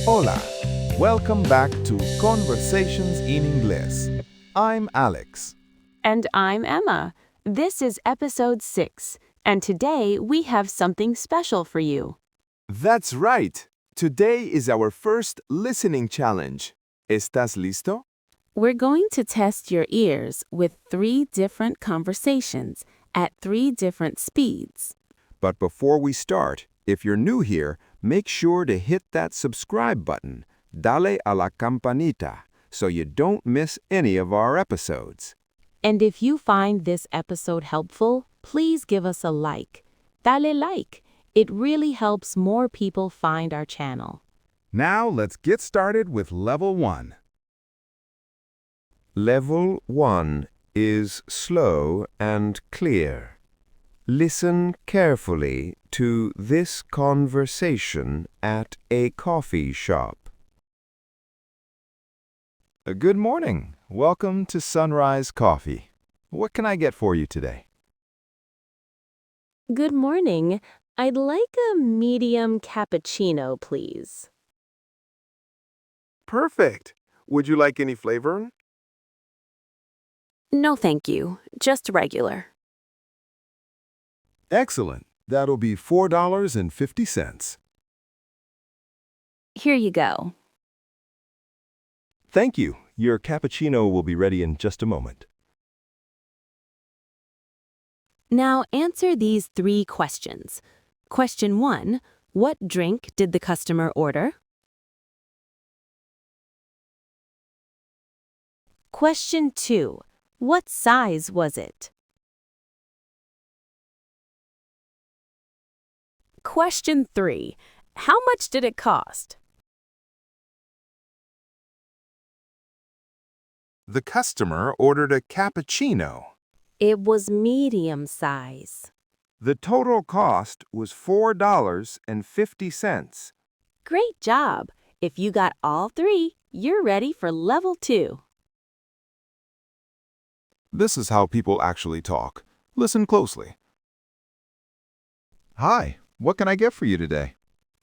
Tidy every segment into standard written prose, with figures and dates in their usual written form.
Hola, welcome back to Conversations in Inglés. I'm Alex. And I'm Emma. This is episode 6, and today we have something special for you. That's right. Today is our first listening challenge. ¿Estás listo? We're going to test your ears with 3 different conversations at 3 different speeds. But before we start, if you're new here, make sure to hit that subscribe button, dale a la campanita, so you don't miss any of our episodes. And if you find this episode helpful, please give us a like. Dale like. It really helps more people find our channel. Now let's get started with Level 1. Level 1 is slow and clear. Listen carefully to this conversation at a coffee shop. Good morning. Welcome to Sunrise Coffee. What can I get for you today? Good morning. I'd like a medium cappuccino, please. Perfect. Would you like any flavor? No, thank you. Just regular. Excellent. That'll be $4.50. Here you go. Thank you. Your cappuccino will be ready in just a moment. Now answer these 3 questions. Question 1, what drink did the customer order? Question 2, what size was it? Question 3, how much did it cost? The customer ordered a cappuccino. It was medium size. The total cost was $4.50. Great job! If you got all 3, you're ready for level 2. This is how people actually talk. Listen closely. Hi, what can I get for you today?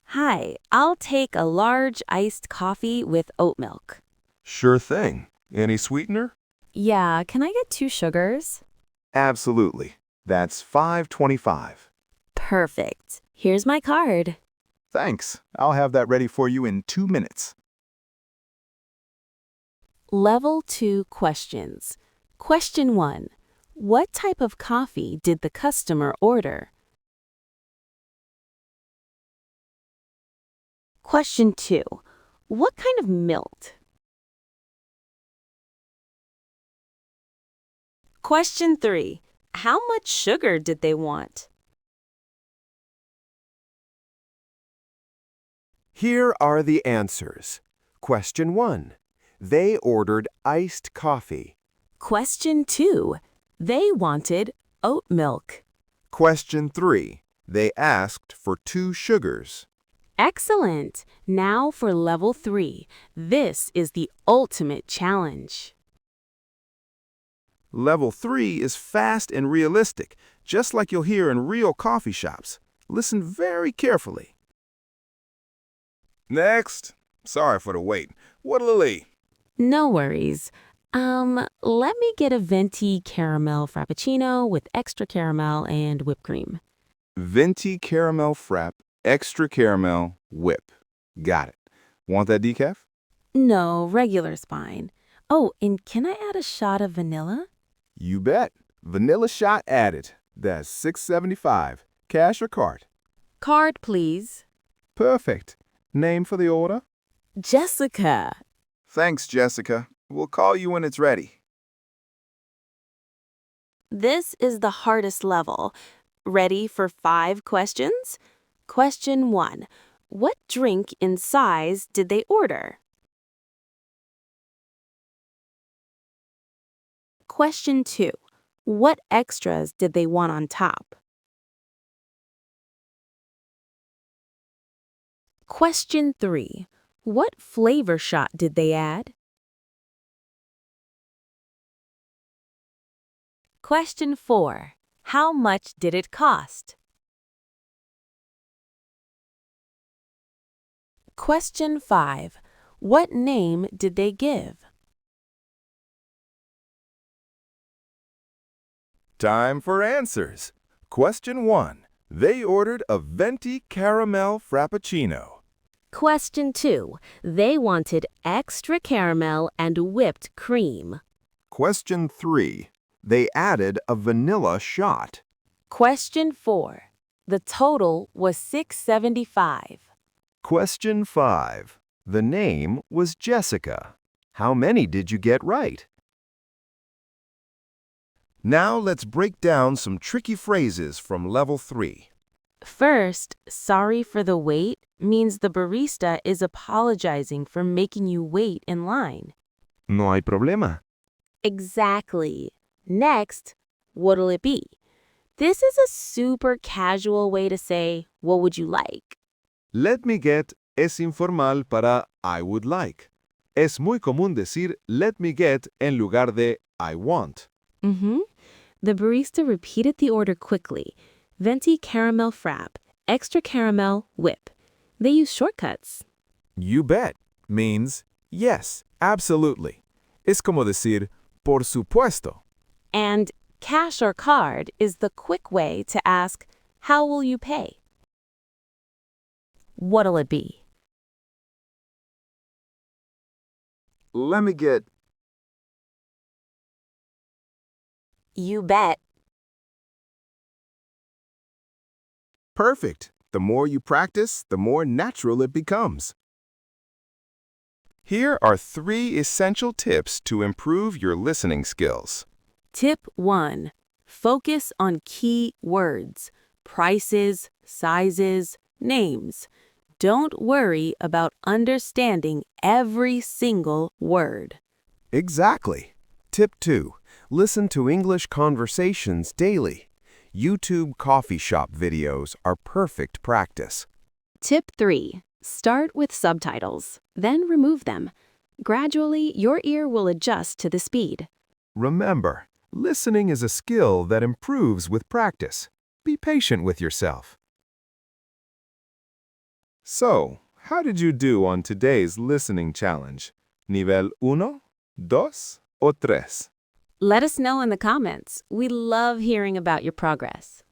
Hi, I'll take a large iced coffee with oat milk. Sure thing. Any sweetener? Yeah, can I get 2 sugars? Absolutely. That's $5.25. Perfect. Here's my card. Thanks. I'll have that ready for you in 2 minutes. Level 2 questions. Question 1. What type of coffee did the customer order? Question 2. What kind of milk? Question 3. How much sugar did they want? Here are the answers. Question 1. They ordered iced coffee. Question 2. They wanted oat milk. Question 3. They asked for 2 sugars. Excellent! Now for level 3. This is the ultimate challenge. Level 3 is fast and realistic, just like you'll hear in real coffee shops. Listen very carefully. Next. Sorry for the wait. What'll it be? No worries. Let me get a venti caramel frappuccino with extra caramel and whipped cream. Venti caramel frap, extra caramel, whip. Got it. Want that decaf? No, regular's fine. Oh, and can I add a shot of vanilla? You bet. Vanilla shot added. That's $6.75. Cash or card? Card, please. Perfect. Name for the order? Jessica. Thanks, Jessica. We'll call you when it's ready. This is the hardest level. Ready for 5 questions? Question 1. What drink in size did they order? Question 2. What extras did they want on top? Question 3. What flavor shot did they add? Question 4. How much did it cost? Question 5. What name did they give? Time for answers. Question 1. They ordered a venti caramel frappuccino. Question 2. They wanted extra caramel and whipped cream. Question 3. They added a vanilla shot. Question 4. The total was $6.75. Question 5. The name was Jessica. How many did you get right? Now let's break down some tricky phrases from level 3. First, sorry for the wait means the barista is apologizing for making you wait in line. No hay problema. Exactly. Next, what'll it be? This is a super casual way to say, what would you like? Let me get es informal para I would like. Es muy común decir let me get en lugar de I want. The barista repeated the order quickly. Venti caramel frap, extra caramel, whip. They use shortcuts. You bet means yes, absolutely. Es como decir por supuesto. And cash or card is the quick way to ask, how will you pay? What'll it be? Let me get. You bet. Perfect. The more you practice, the more natural it becomes. Here are 3 essential tips to improve your listening skills. Tip 1. Focus on key words, prices, sizes, names. Don't worry about understanding every single word. Exactly. Tip 2. Listen to English conversations daily. YouTube coffee shop videos are perfect practice. Tip 3. Start with subtitles, then remove them. Gradually, your ear will adjust to the speed. Remember, listening is a skill that improves with practice. Be patient with yourself. So, how did you do on today's listening challenge? Nivel 1, 2, o 3? Let us know in the comments. We love hearing about your progress.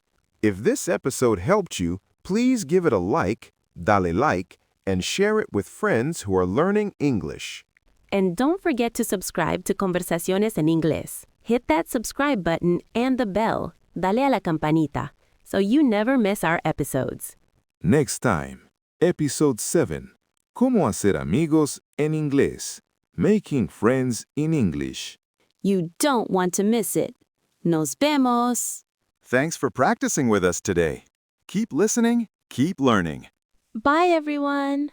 If this episode helped you, please give it a like, dale like, and share it with friends who are learning English. And don't forget to subscribe to Conversaciones en Inglés. Hit that subscribe button and the bell, dale a la campanita, so you never miss our episodes. Next time, Episode 7, Cómo hacer amigos en inglés, Making friends in English. You don't want to miss it. Nos vemos. Thanks for practicing with us today. Keep listening, keep learning. Bye, everyone.